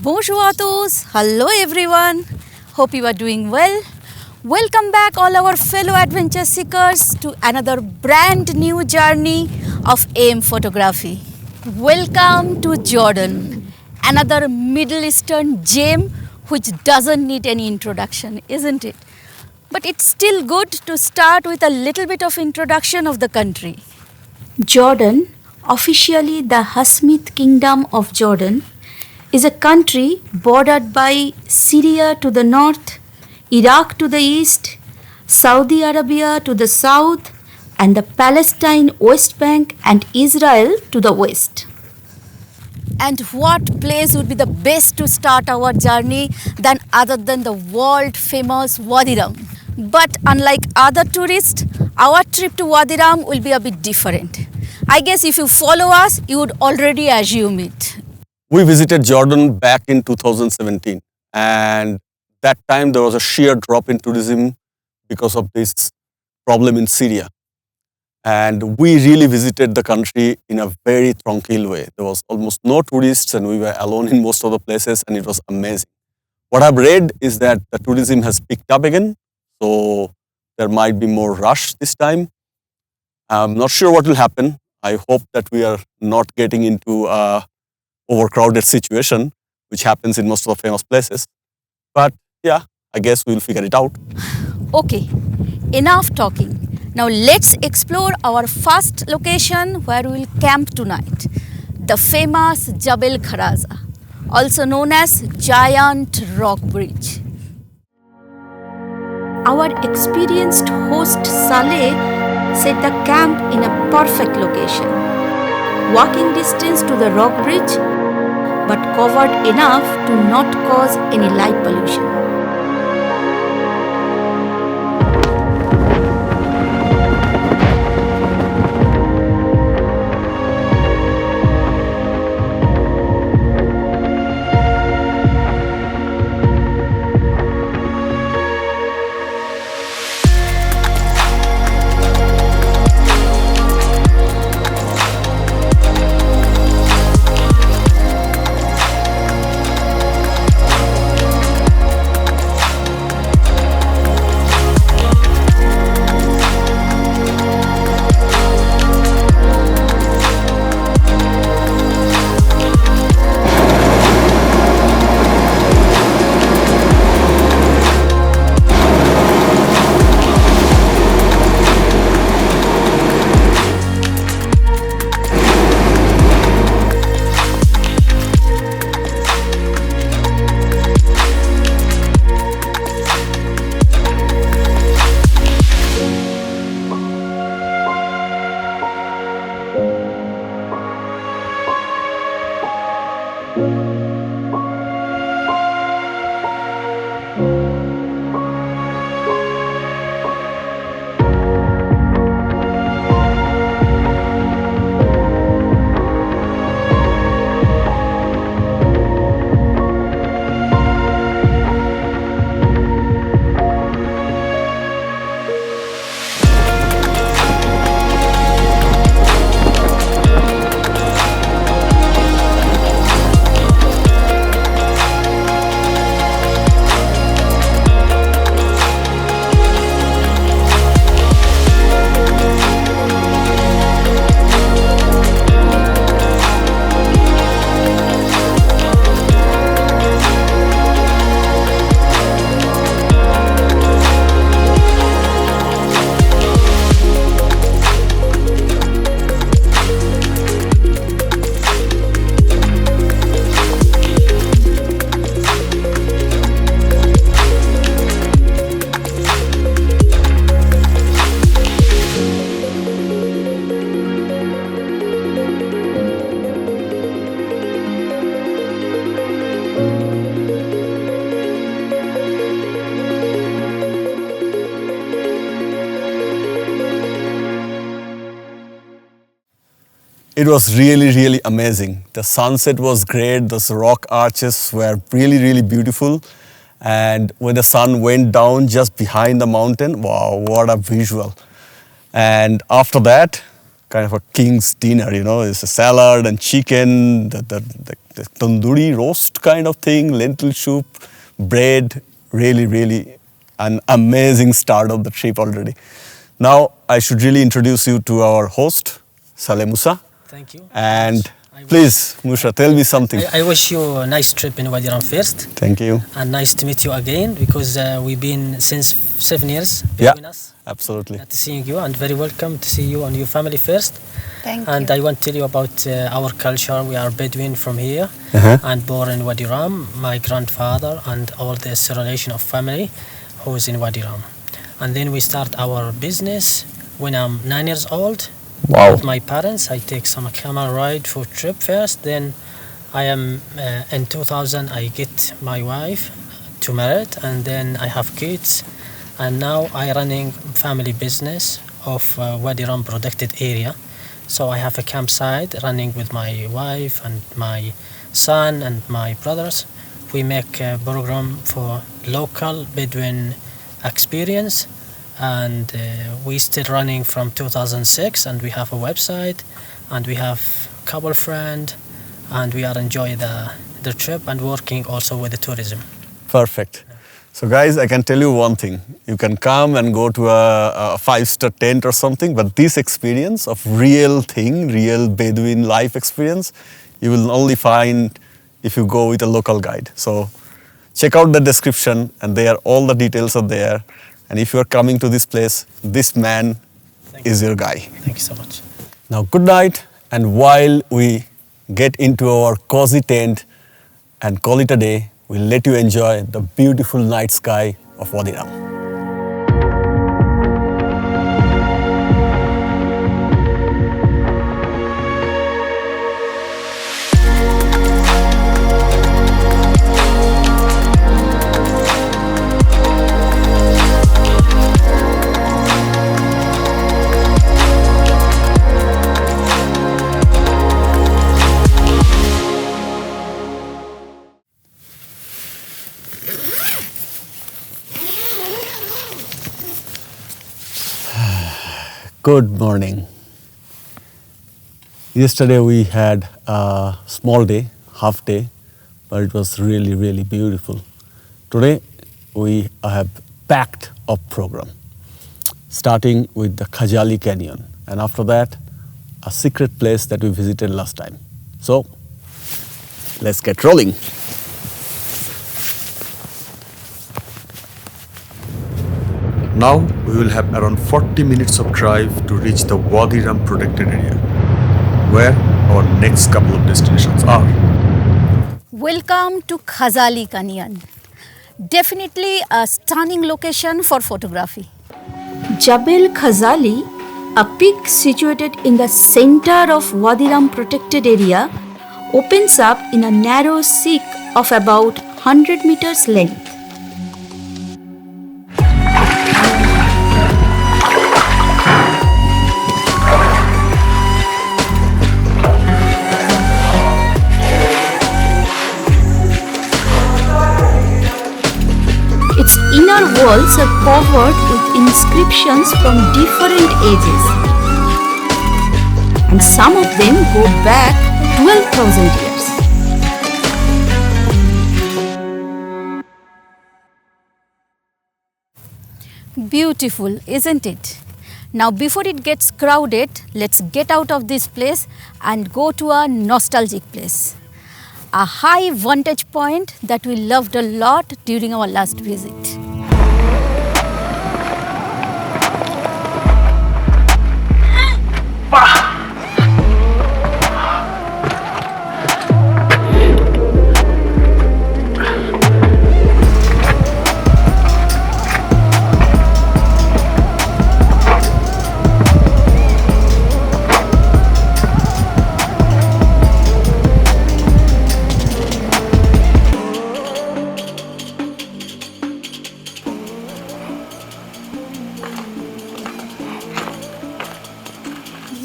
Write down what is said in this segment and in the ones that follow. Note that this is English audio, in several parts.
Bonjour à tous. Hello everyone. Hope you are doing well. Welcome back all our fellow adventure seekers to another brand new journey of AM photography. Welcome to Jordan, another Middle Eastern gem which doesn't need any introduction, isn't it? But it's still good to start with a little bit of introduction of the country. Jordan, officially the Hashemite Kingdom of Jordan, is a country bordered by Syria to the north, Iraq to the east, Saudi Arabia to the south, and the Palestine West Bank and Israel to the west. And what place would be the best to start our journey than other than the world famous Wadi Rum? But unlike other tourists, our trip to Wadi Rum will be a bit different. I guess if you follow us, you would already assume it. We visited Jordan back in 2017, and that time there was a sheer drop in tourism because of this problem in Syria. And we really visited the country in a very tranquil way. There was almost no tourists and we were alone in most of the places, and it was amazing. What I've read is that the tourism has picked up again, so there might be more rush this time. I'm not sure what will happen. I hope that we are not getting into a overcrowded situation, which happens in most of the famous places. But yeah, I guess we'll figure it out. Okay, enough talking. Now let's explore our first location where we will camp tonight. The famous Jabal Kharaza, also known as Giant Rock Bridge. Our experienced host Saleh set the camp in a perfect location. Walking distance to the rock bridge, but covered enough to not cause any light pollution. It was really amazing. The sunset was great. Those rock arches were really beautiful. And when the sun went down just behind the mountain, wow, what a visual. And after that, kind of a king's dinner, you know. It's a salad and chicken, the tandoori roast kind of thing, lentil soup, bread. Really, really an amazing start of the trip already. Now, I should really introduce you to our host, Saleh Musa. Thank you. And please, Musa, tell me something. I wish you a nice trip in Wadi Rum first. Thank you. And nice to meet you again because we've been since 7 years between us. Absolutely. Glad to seeing you and very welcome to see you and your family first. Thank and you. I want to tell you about our culture. We are Bedouin from here and born in Wadi Rum. My grandfather and all this relation of family who is in Wadi Rum. And then we start our business when I'm 9 years old. Wow. With my parents, I take some camel ride for trip first. Then I am in 2000. I get my wife to married, and then I have kids. And now I running family business of Wadi Rum protected area. So I have a campsite running with my wife and my son and my brothers. We make a program for local Bedouin experience. And we still running from 2006, and we have a website, and we have a couple friends, and we are enjoying the trip and working also with the tourism. Perfect. So guys, I can tell you one thing. You can come and go to a five-star tent or something, but this experience of real thing, real Bedouin life experience, you will only find if you go with a local guide. So check out the description, and there all the details are there. And if you are coming to this place, this man is your guy. Thank you so much. Now, good night. And while we get into our cozy tent and call it a day, we'll let you enjoy the beautiful night sky of Wadi Rum. Good morning. Yesterday we had a small day, half day, but it was really, really beautiful. Today we have packed a program, starting with the Khazali Canyon, and after that, a secret place that we visited last time. So, let's get rolling. Now we will have around 40 minutes of drive to reach the Wadi Rum protected area, where our next couple of destinations are. Welcome to Khazali Canyon. Definitely a stunning location for photography. Jabal Khazali, a peak situated in the center of Wadi Rum protected area, opens up in a narrow seek of about 100 meters length. Its inner walls are covered with inscriptions from different ages, and some of them go back 12,000 years. Beautiful, isn't it? Now, before it gets crowded, let's get out of this place and go to a nostalgic place. A high vantage point that we loved a lot during our last visit.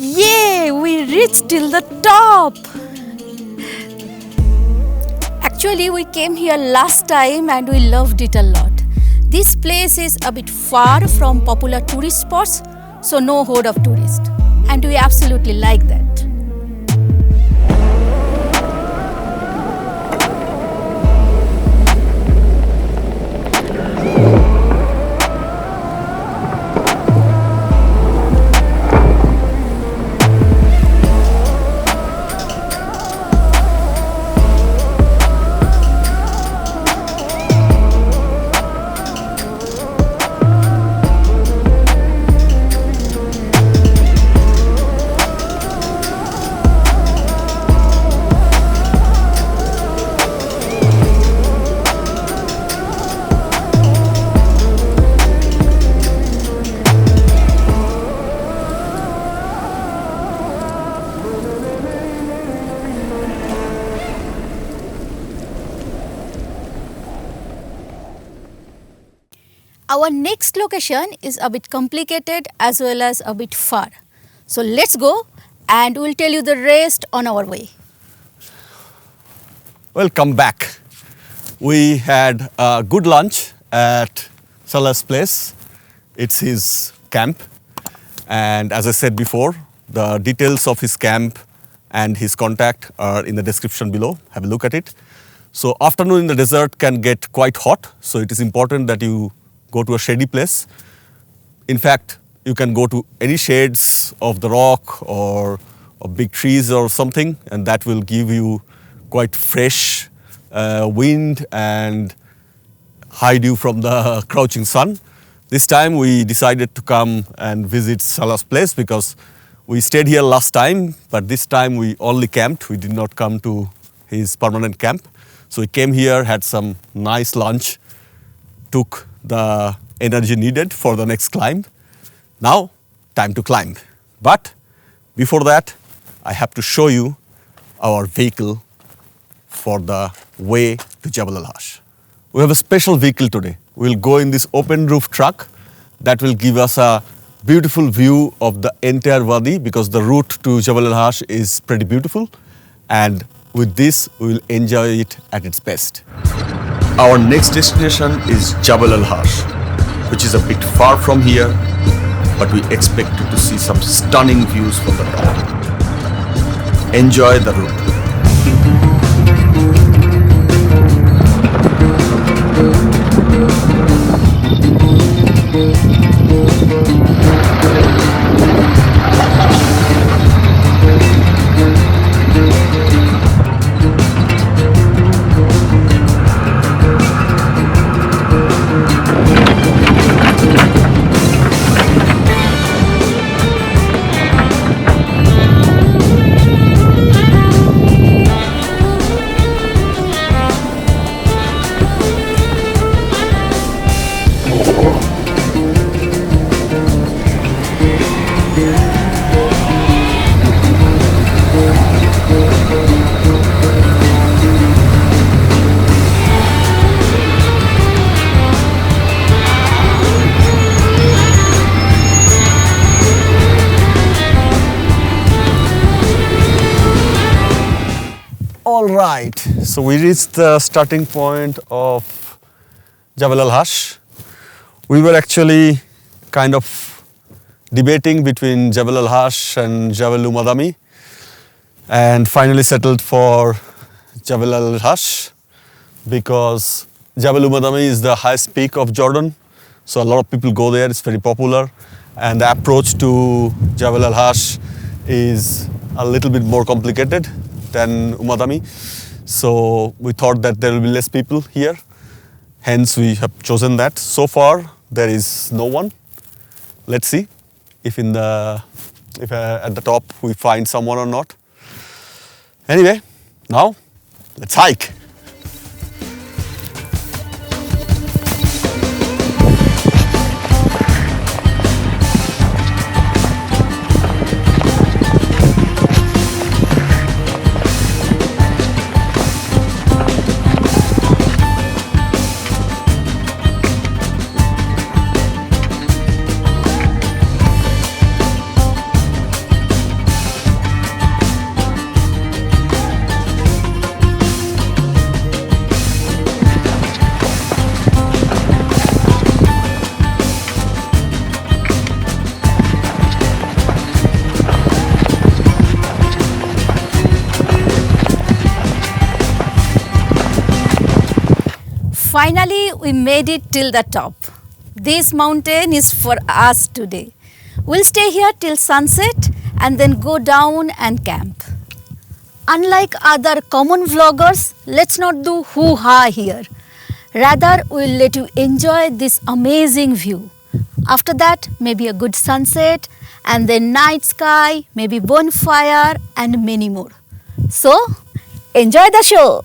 Yay! We reached till the top! Actually, we came here last time and we loved it a lot. This place is a bit far from popular tourist spots, so no horde of tourists. And and we absolutely like that. Our next location is a bit complicated as well as a bit far. So let's go and we'll tell you the rest on our way. Welcome back. We had a good lunch at Salah's place. It's his camp. And as I said before, the details of his camp and his contact are in the description below. Have a look at it. So afternoon in the desert can get quite hot. So it is important that you go to a shady place. In fact, you can go to any shades of the rock or of big trees or something, and that will give you quite fresh wind and hide you from the crouching sun. This time we decided to come and visit Salah's place because we stayed here last time, but this time we only camped. We did not come to his permanent camp. So we came here, had some nice lunch, took the energy needed for the next climb. Now, time to climb. But before that, I have to show you our vehicle for the way to Jabal al-Hash. We have a special vehicle today. We'll go in this open roof truck that will give us a beautiful view of the entire Wadi because the route to Jabal al-Hash is pretty beautiful, and with this we will enjoy it at its best. Our next destination is Jabal al-Hash, which is a bit far from here, but we expect to see some stunning views from the top. Enjoy the route. All right, so we reached the starting point of Jabal al-Hash. We were actually kind of debating between Jabal al-Hash and Jabal Umadami and finally settled for Jabal al-Hash because Jabal Umadami is the highest peak of Jordan. So a lot of people go there, it's very popular. And the approach to Jabal al-Hash is a little bit more complicated than Umadami. So we thought that there will be less people here. Hence we have chosen that. So far there is no one. Let's see if at the top we find someone or not. Anyway, now let's hike. Finally, we made it till the top. This mountain is for us today. We'll stay here till sunset and then go down and camp. Unlike other common vloggers, let's not do hoo-ha here. Rather, we'll let you enjoy this amazing view. After that, maybe a good sunset and then night sky, maybe bonfire and many more. So, enjoy the show!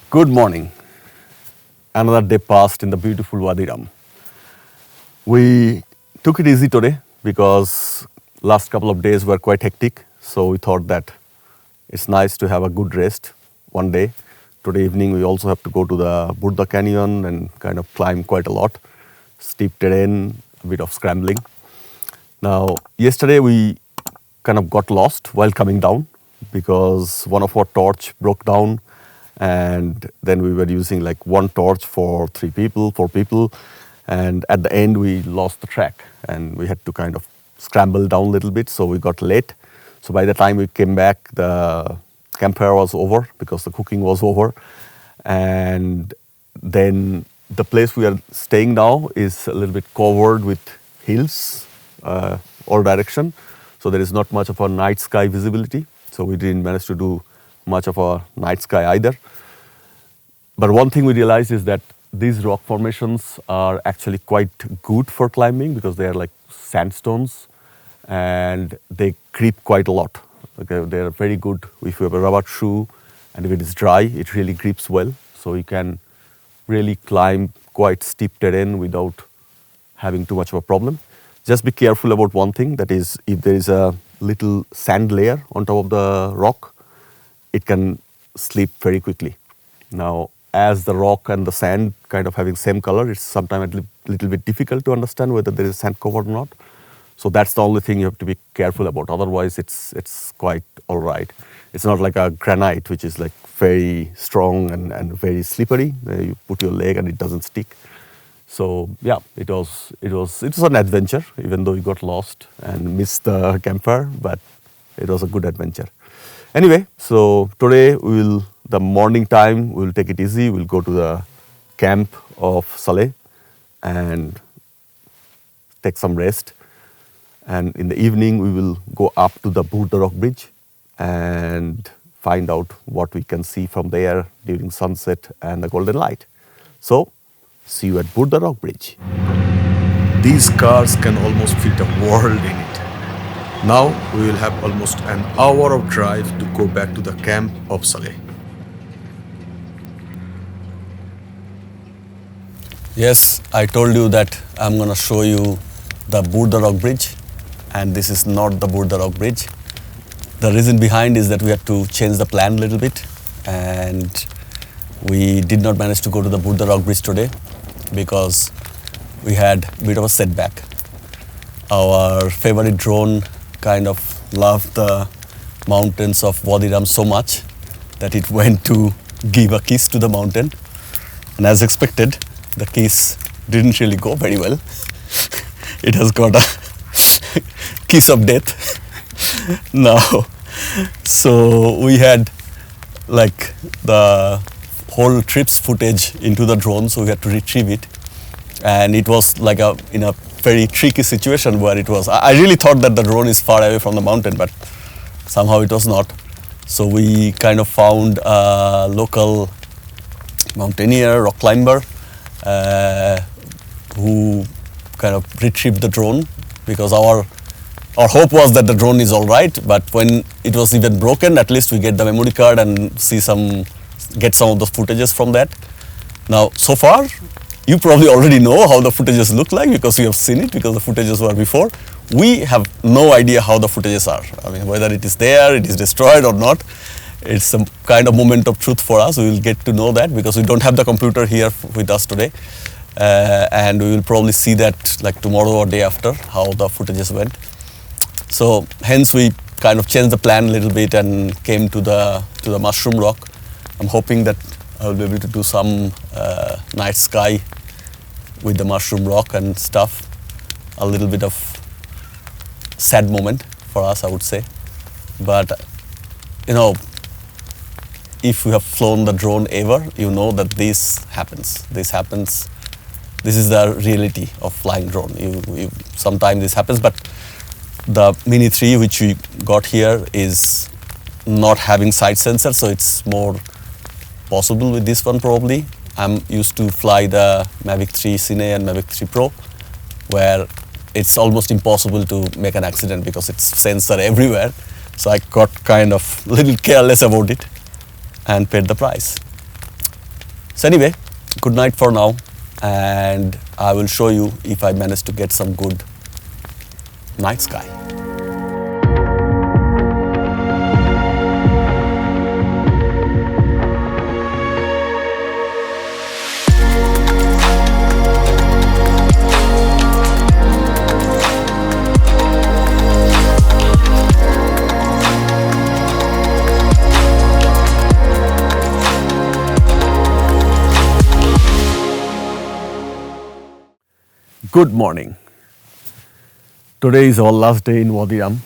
Good morning. Another day passed in the beautiful Wadi Rum. We took it easy today because last couple of days were quite hectic. So we thought that it's nice to have a good rest one day. Today evening we also have to go to the Burdah Canyon and kind of climb quite a lot. Steep terrain, a bit of scrambling. Now yesterday we kind of got lost while coming down because one of our torch broke down. And then we were using like one torch for 3 people, 4 people. And at the end, we lost the track and we had to kind of scramble down a little bit. So we got late. So by the time we came back, the campfire was over because the cooking was over. And then the place we are staying now is a little bit covered with hills, all direction. So there is not much of a night sky visibility. So we didn't manage to do much of a night sky either. But one thing we realized is that these rock formations are actually quite good for climbing because they are like sandstones and they creep quite a lot. Okay, they are very good if you have a rubber shoe and if it is dry, it really grips well. So you can really climb quite steep terrain without having too much of a problem. Just be careful about one thing, that is if there is a little sand layer on top of the rock, it can slip very quickly. Now, as the rock and the sand kind of having same color, it's sometimes a little bit difficult to understand whether there is sand cover or not. So that's the only thing you have to be careful about. Otherwise, it's quite all right. It's not like a granite, which is like very strong and very slippery. You put your leg and it doesn't stick. So yeah, it was an adventure, even though we got lost and missed the campfire, but it was a good adventure. Anyway, so today the morning time, we'll take it easy. We'll go to the camp of Saleh and take some rest. And in the evening, we will go up to the Burdah Rock Bridge and find out what we can see from there during sunset and the golden light. So, see you at Burdah Rock Bridge. These cars can almost fit a world in it. Now we will have almost an hour of drive to go back to the camp of Saleh. Yes, I told you that I'm gonna show you the Burdah Rock Bridge, and this is not the Burdah Rock Bridge. The reason behind is that we had to change the plan a little bit, and We did not manage to go to the Burdah Rock Bridge today because we had a bit of a setback. Our favorite drone kind of loved the mountains of Wadi Rum so much that it went to give a kiss to the mountain. And as expected, the kiss didn't really go very well. It has got a kiss of death now. So we had like the whole trip's footage into the drone, so we had to retrieve it. And it was like in a very tricky situation where it was, I really thought that the drone is far away from the mountain, but somehow it was not. So we kind of found a local mountaineer, rock climber, who kind of retrieved the drone, because our hope was that the drone is all right, but when it was even broken, at least we get the memory card and get some of the footages from that. Now, so far, you probably already know how the footages look like because you have seen it, because the footages were before. We have no idea how the footages are. I mean, whether it is there, it is destroyed or not. It's some kind of moment of truth for us. We will get to know that because we don't have the computer here with us today. And we will probably see that like tomorrow or day after, how the footages went. So hence we kind of changed the plan a little bit and came to the Mushroom Rock. I'm hoping that I will be able to do some night sky with the Mushroom Rock and stuff. A little bit of sad moment for us, I would say. But you know, if you have flown the drone ever, you know that this happens. This happens. This is the reality of flying drone. Sometimes this happens, but the Mini 3 which we got here is not having side sensor, so it's more possible with this one probably. I'm used to fly the Mavic 3 Cine and Mavic 3 Pro, where it's almost impossible to make an accident because it's sensor everywhere. So I got kind of a little careless about it and paid the price. So anyway, good night for now, and I will show you if I manage to get some good night sky. Good morning. Today is our last day in Wadi Rum.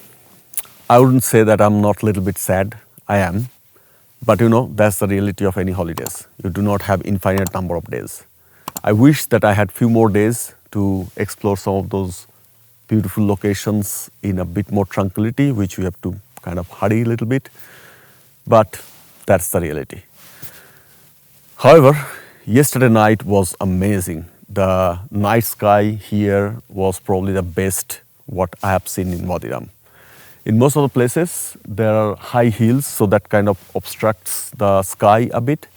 I wouldn't say that I'm not a little bit sad. I am. But you know, that's the reality of any holidays. You do not have infinite number of days. I wish that I had few more days to explore some of those beautiful locations in a bit more tranquility, which we have to kind of hurry a little bit. But that's the reality. However, yesterday night was amazing. The night sky here was probably the best what I have seen in Wadi Rum. In most of the places, there are high hills, so that kind of obstructs the sky a bit.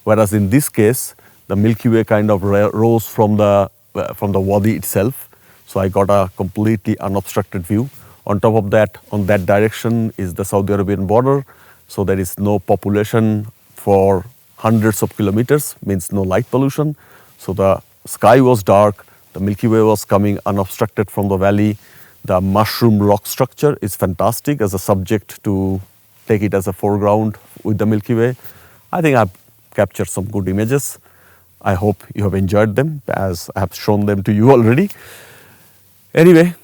Whereas in this case, the Milky Way kind of rose from the Wadi itself. So I got a completely unobstructed view. On top of that, on that direction is the Saudi Arabian border. So there is no population for hundreds of kilometers, means no light pollution. So the sky was dark, the Milky Way was coming unobstructed from the valley. The mushroom rock structure is fantastic as a subject to take it as a foreground with the Milky Way. I think I've captured some good images. I hope you have enjoyed them as I have shown them to you already. Anyway,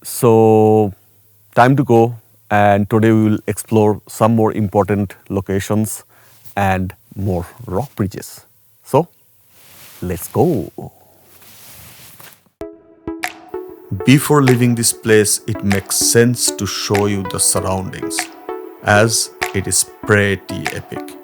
so time to go, and today we will explore some more important locations and more rock bridges. So let's go. Before leaving this place, it makes sense to show you the surroundings, as it is pretty epic.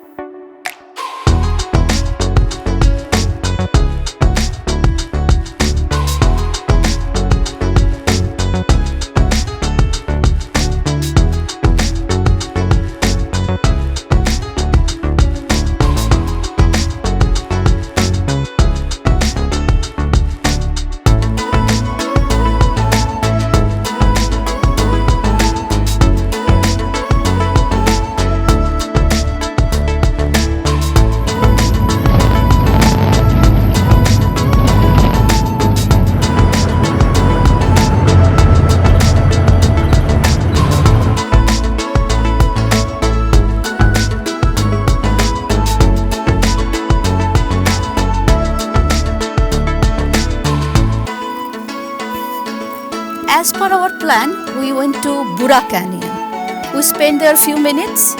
plan, we went to Burdah Canyon. We spent there a few minutes,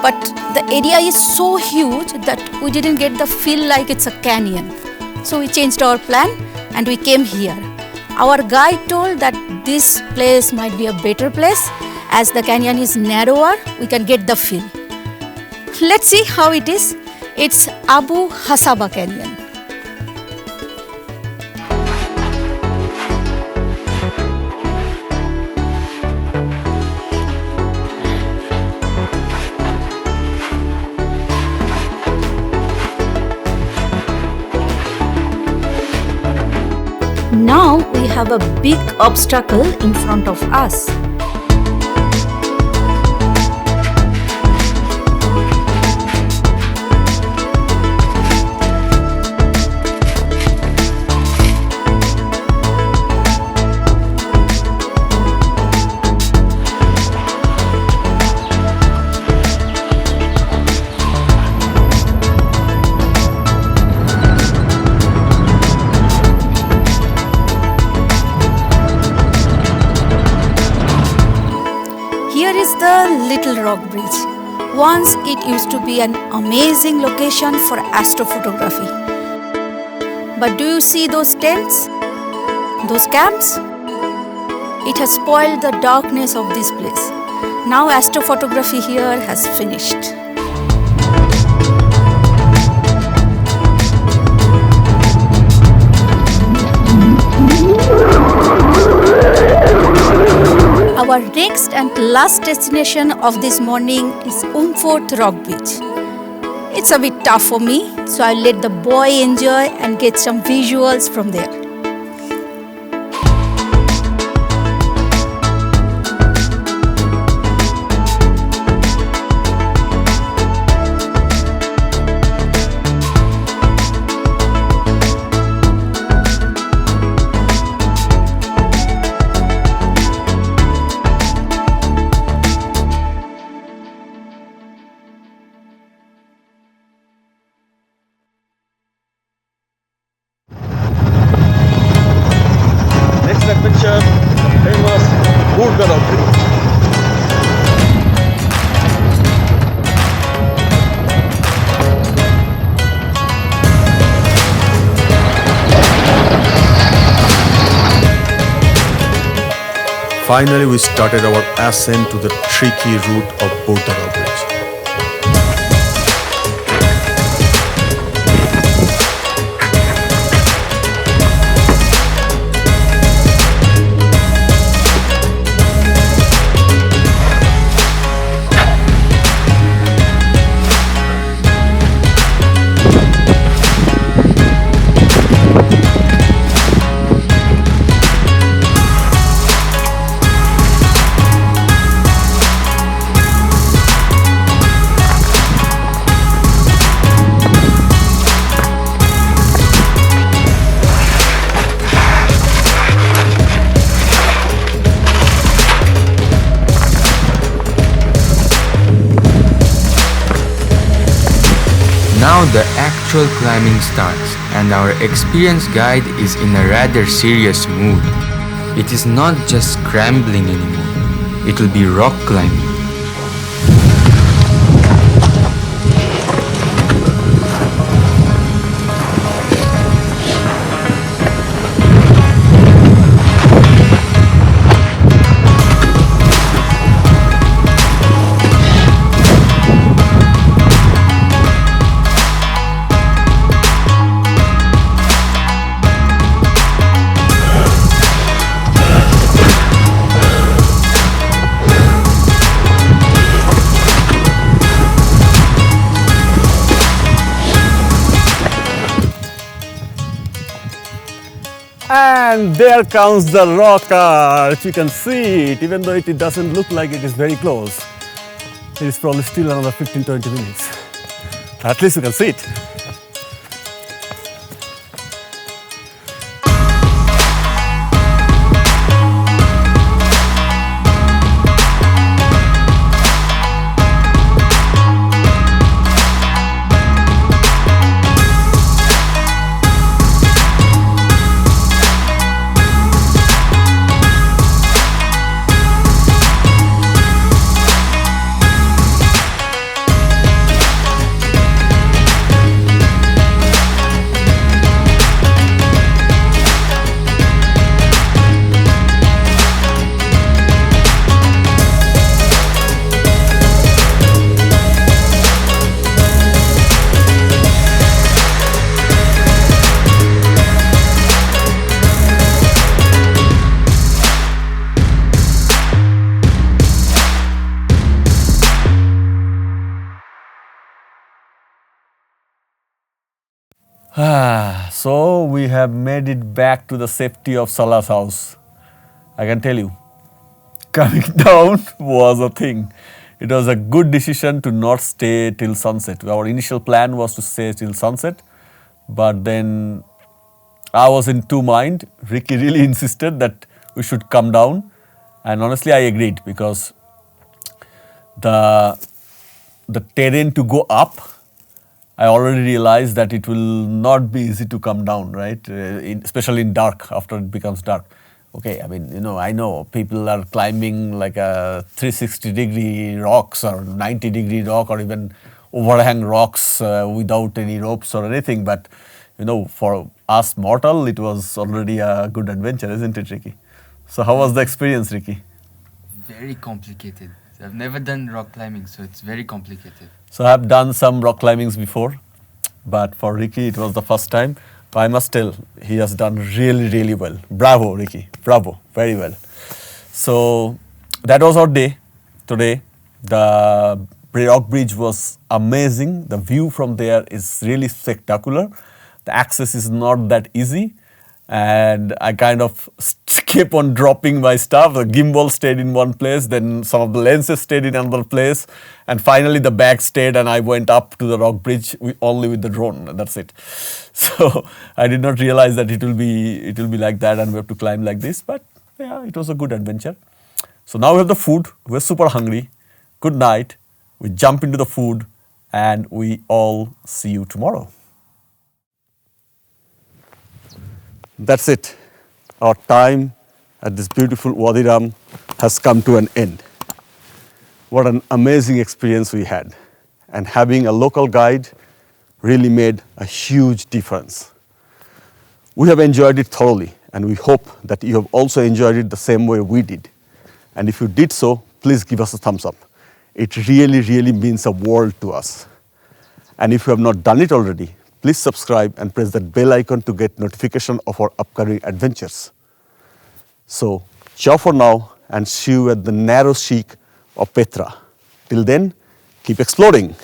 but the area is so huge that we didn't get the feel like it's a canyon. So we changed our plan and we came here. Our guide told that this place might be a better place. As the canyon is narrower, we can get the feel. Let's see how it is. It's Abu Khashaba Canyon. Now we have a big obstacle in front of us. Here is the Little Rock Bridge. Once it used to be an amazing location for astrophotography. But do you see those tents? Those camps? It has spoiled the darkness of this place. Now astrophotography here has finished. Our next and last destination of this morning is Fruth Rock Bridge. It's a bit tough for me, so I'll let the boy enjoy and get some visuals from there. Next adventure, famous Burdah Rock Bridge. Finally, we started our ascent to the tricky route of Burdah Rock Bridge. Now the actual climbing starts, and our experienced guide is in a rather serious mood. It is not just scrambling anymore, it will be rock climbing. And there comes the rock art. You can see it, even though it doesn't look like it is very close. It is probably still another 15-20 minutes. At least you can see it. So we have made it back to the safety of Salah's house. I can tell you, coming down was a thing. It was a good decision to not stay till sunset. Our initial plan was to stay till sunset, but then I was in two mind. Ricky really insisted that we should come down, and honestly, I agreed because the terrain to go up, I already realized that it will not be easy to come down, right? Especially in dark, after it becomes dark. Okay, I mean, I know people are climbing like a 360-degree rocks or 90-degree rock or even overhang rocks without any ropes or anything. But, for us mortal, it was already a good adventure, isn't it, Ricky? So how was the experience, Ricky? Very complicated. I've never done rock climbing, so it's very complicated. So I've done some rock climbings before, but for Ricky, it was the first time. I must tell, he has done really, really well. Bravo, Ricky. Bravo. Very well. So that was our day today. The Rock Bridge was amazing. The view from there is really spectacular. The access is not that easy. And I kind of kept on dropping my stuff. The gimbal stayed in one place, then some of the lenses stayed in another place, and finally the bag stayed, and I went up to the rock bridge only with the drone, and that's it. So I did not realize that it will be like that, and we have to climb like this. But yeah, it was a good adventure. So now we have the food. We're super hungry. Good night. We jump into the food, and we all see you tomorrow. That's it. Our time at this beautiful Wadi Rum has come to an end. What an amazing experience we had. And having a local guide really made a huge difference. We have enjoyed it thoroughly, and we hope that you have also enjoyed it the same way we did. And if you did so, please give us a thumbs up. It really, really means a world to us. And if you have not done it already, please subscribe and press that bell icon to get notification of our upcoming adventures. So, ciao for now, and see you at the narrow sheik of Petra. Till then, keep exploring.